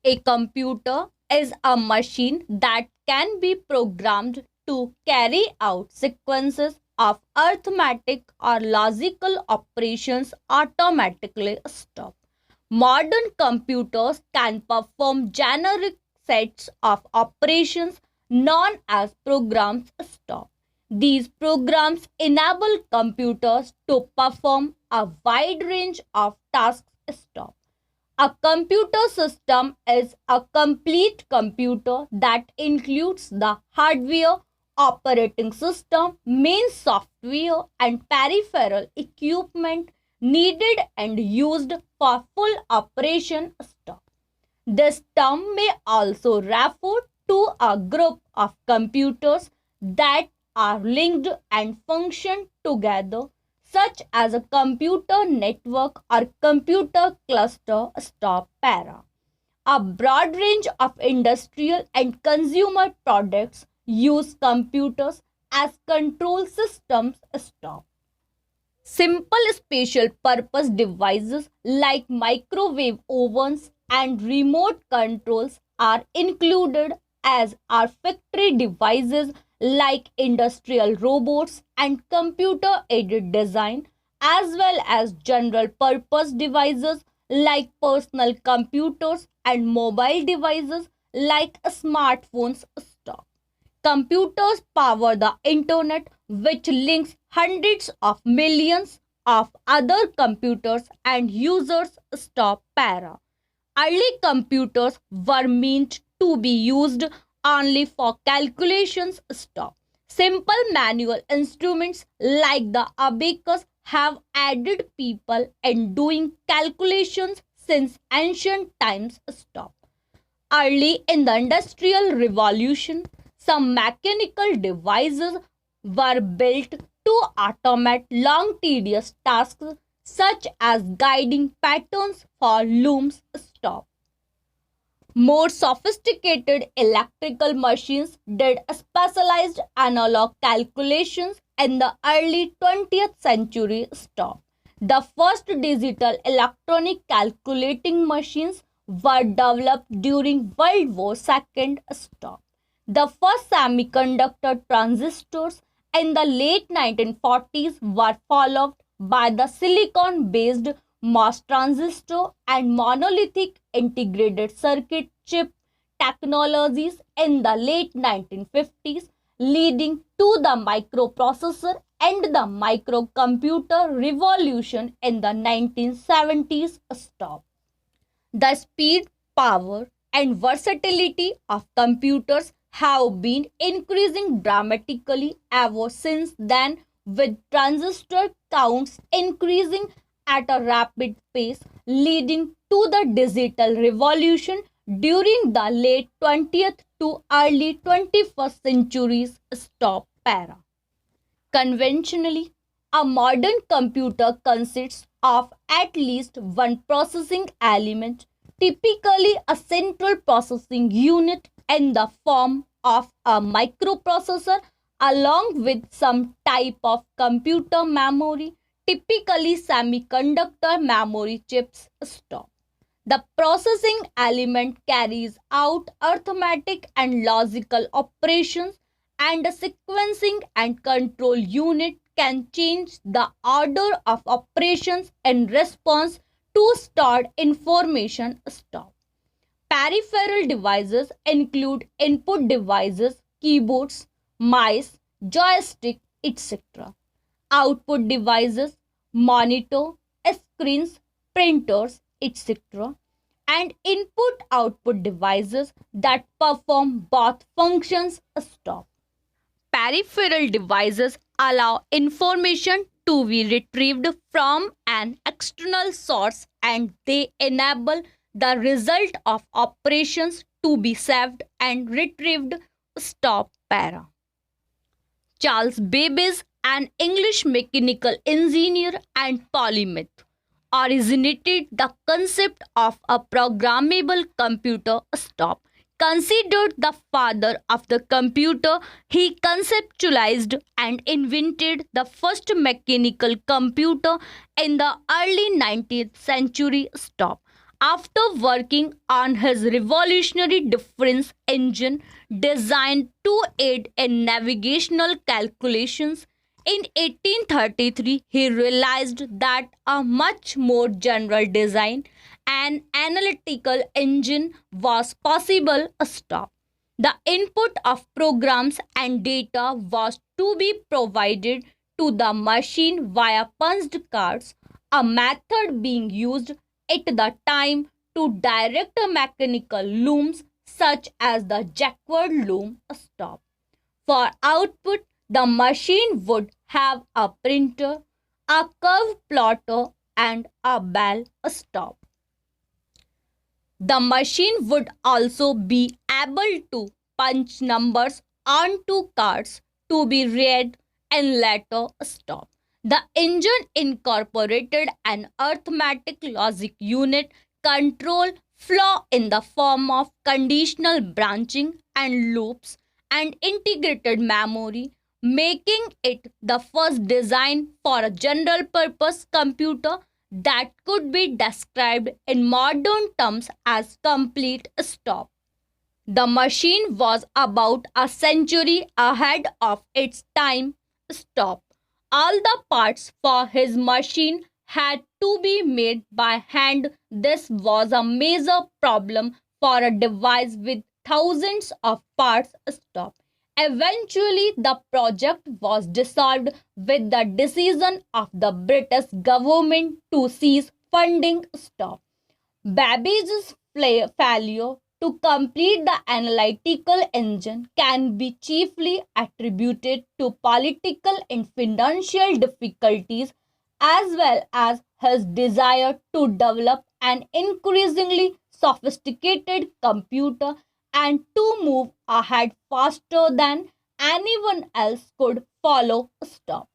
A computer is a machine that can be programmed to carry out sequences of arithmetic or logical operations automatically. Stop. Modern computers can perform generic sets of operations known as programs. Stop. These programs enable computers to perform a wide range of tasks. Stop. A computer system is a complete computer that includes the hardware, operating system, main software, and peripheral equipment needed and used for full operation. Stop. This term may also refer to a group of computers that are linked and function together, such as a computer network or computer cluster. Stop. Para. A broad range of industrial and consumer products use computers as control systems. Stop. Simple special purpose devices like microwave ovens and remote controls are included, as are factory devices like industrial robots and computer aided design, as well as general purpose devices like personal computers and mobile devices like smartphones. Stop. Computers power the internet, which links hundreds of millions of other computers and users. Stop. Para. Early computers were meant to be used only for calculations. Stop. Simple manual instruments like the abacus have aided people in doing calculations since ancient times. Stop. Early in the Industrial Revolution, some mechanical devices were built to automate long tedious tasks such as guiding patterns for looms. Stop. More sophisticated electrical machines did specialized analog calculations in the early 20th century. Stop. The first digital electronic calculating machines were developed during World War II. Stop. The first semiconductor transistors in the late 1940s were followed by the silicon based MOS transistor and monolithic integrated circuit chip technologies in the late 1950s, leading to the microprocessor and the microcomputer revolution in the 1970s. Stop. The speed, power, and versatility of computers have been increasing dramatically ever since then, with transistor counts increasing at a rapid pace, leading to the digital revolution during the late 20th to early 21st centuries. Stop. Para. Conventionally, a modern computer consists of at least one processing element, typically a central processing unit in the form of a microprocessor, along with some type of computer memory, typically semiconductor memory chips. Stop. The processing element carries out arithmetic and logical operations, and a sequencing and control unit can change the order of operations in response to stored information. Stop. Peripheral devices include input devices, keyboards, mice, joystick, etc. Output devices, monitor, screens, printers, etc. And input output devices that perform both functions. Stop. Peripheral devices allow information to be retrieved from an external source, and they enable the result of operations to be saved and retrieved. Stop. Para. Charles Babbage, an English mechanical engineer and polymath, originated the concept of a programmable computer. Stop. Considered the father of the computer, he conceptualized and invented the first mechanical computer in the early 19th century. Stop. After working on his revolutionary difference engine designed to aid in navigational calculations, in 1833 he realized that a much more general design and analytical engine was possible. Stop. The input of programs and data was to be provided to the machine via punched cards, a method being used at the time to direct mechanical looms such as the Jacquard loom. Stop. For output, the machine would have a printer, a curve plotter, and a bell. Stop. The machine would also be able to punch numbers onto cards to be read and later stopped. The engine incorporated an arithmetic logic unit control flow in the form of conditional branching and loops and integrated memory, making it the first design for a general purpose computer that could be described in modern terms as complete. Stop. The machine was about a century ahead of its time. Stop. All the parts for his machine had to be made by hand. This was a major problem for a device with thousands of parts. Stop. Eventually, the project was dissolved with the decision of the British government to cease funding. Stop. Babbage's failure to complete the analytical engine can be chiefly attributed to political and financial difficulties as well as his desire to develop an increasingly sophisticated computer and to move ahead faster than anyone else could follow. Stop.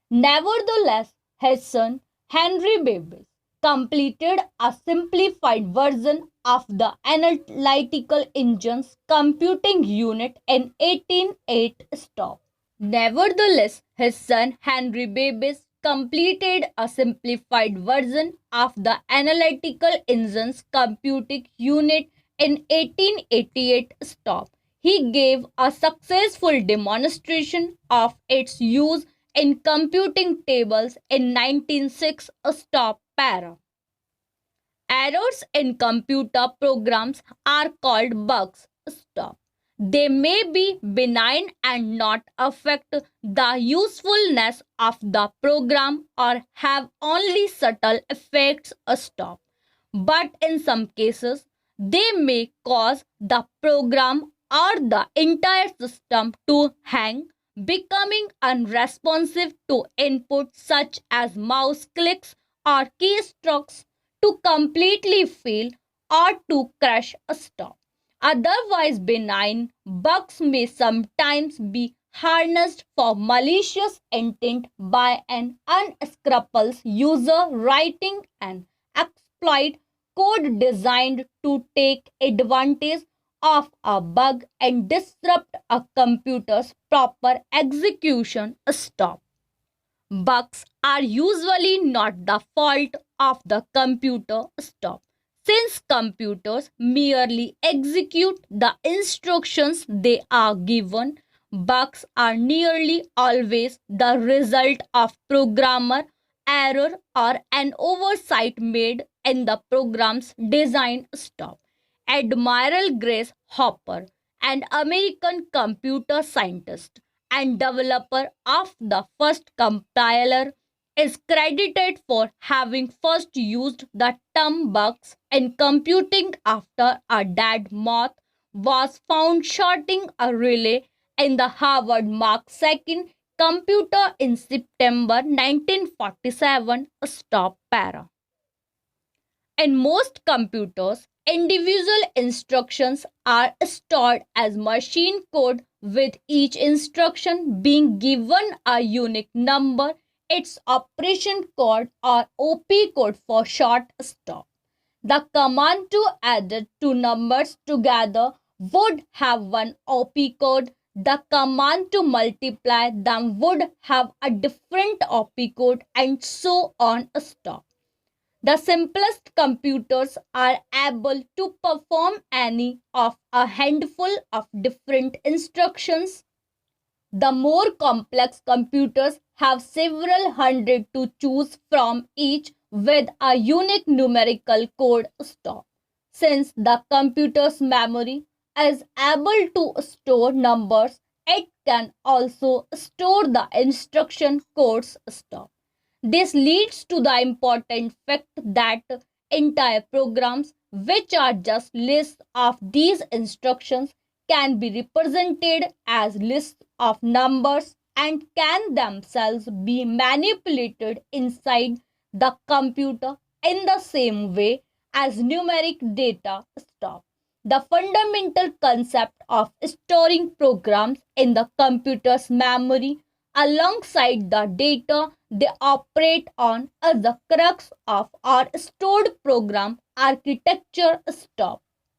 Nevertheless, his son Henry Babbage completed a simplified version of the analytical engine's computing unit in 1808. Stop. Nevertheless, his son Henry Babbage completed a simplified version of the analytical engine's computing unit in 1888. Stop. He gave a successful demonstration of its use in computing tables in 1906. Stop. Para. Errors in computer programs are called bugs. Stop. They may be benign and not affect the usefulness of the program or have only subtle effects. Stop. But in some cases, they may cause the program or the entire system to hang, becoming unresponsive to input such as mouse clicks or keystrokes, to completely fail or to crash. Stop. Otherwise benign bugs may sometimes be harnessed for malicious intent by an unscrupulous user writing an exploit code designed to take advantage of a bug and disrupt a computer's proper execution. Stop. Bugs are usually not the fault of the computer. Stop. Since computers merely execute the instructions they are given, bugs are nearly always the result of programmer error or an oversight made in the program's design. Stop. Admiral Grace Hopper, an American computer scientist and developer of the first compiler, is credited for having first used the term bugs in computing after a dead moth was found shorting a relay in the Harvard Mark II computer in September 1947. Stop. Para. In most computers, individual instructions are stored as machine code, with each instruction being given a unique number, its operation code or OP code for short. Stop. The command to add two numbers together would have one OP code. The command to multiply them would have a different OP code, and so on. Stop. The simplest computers are able to perform any of a handful of different instructions. The more complex computers have several hundred to choose from, each with a unique numerical code stop. Since the computer's memory is able to store numbers, it can also store the instruction codes stop. This leads to the important fact that entire programs, which are just lists of these instructions, can be represented as lists of numbers and can themselves be manipulated inside the computer in the same way as numeric data stop. The fundamental concept of storing programs in the computer's memory alongside the data they operate on is the crux of our stored program architecture stop.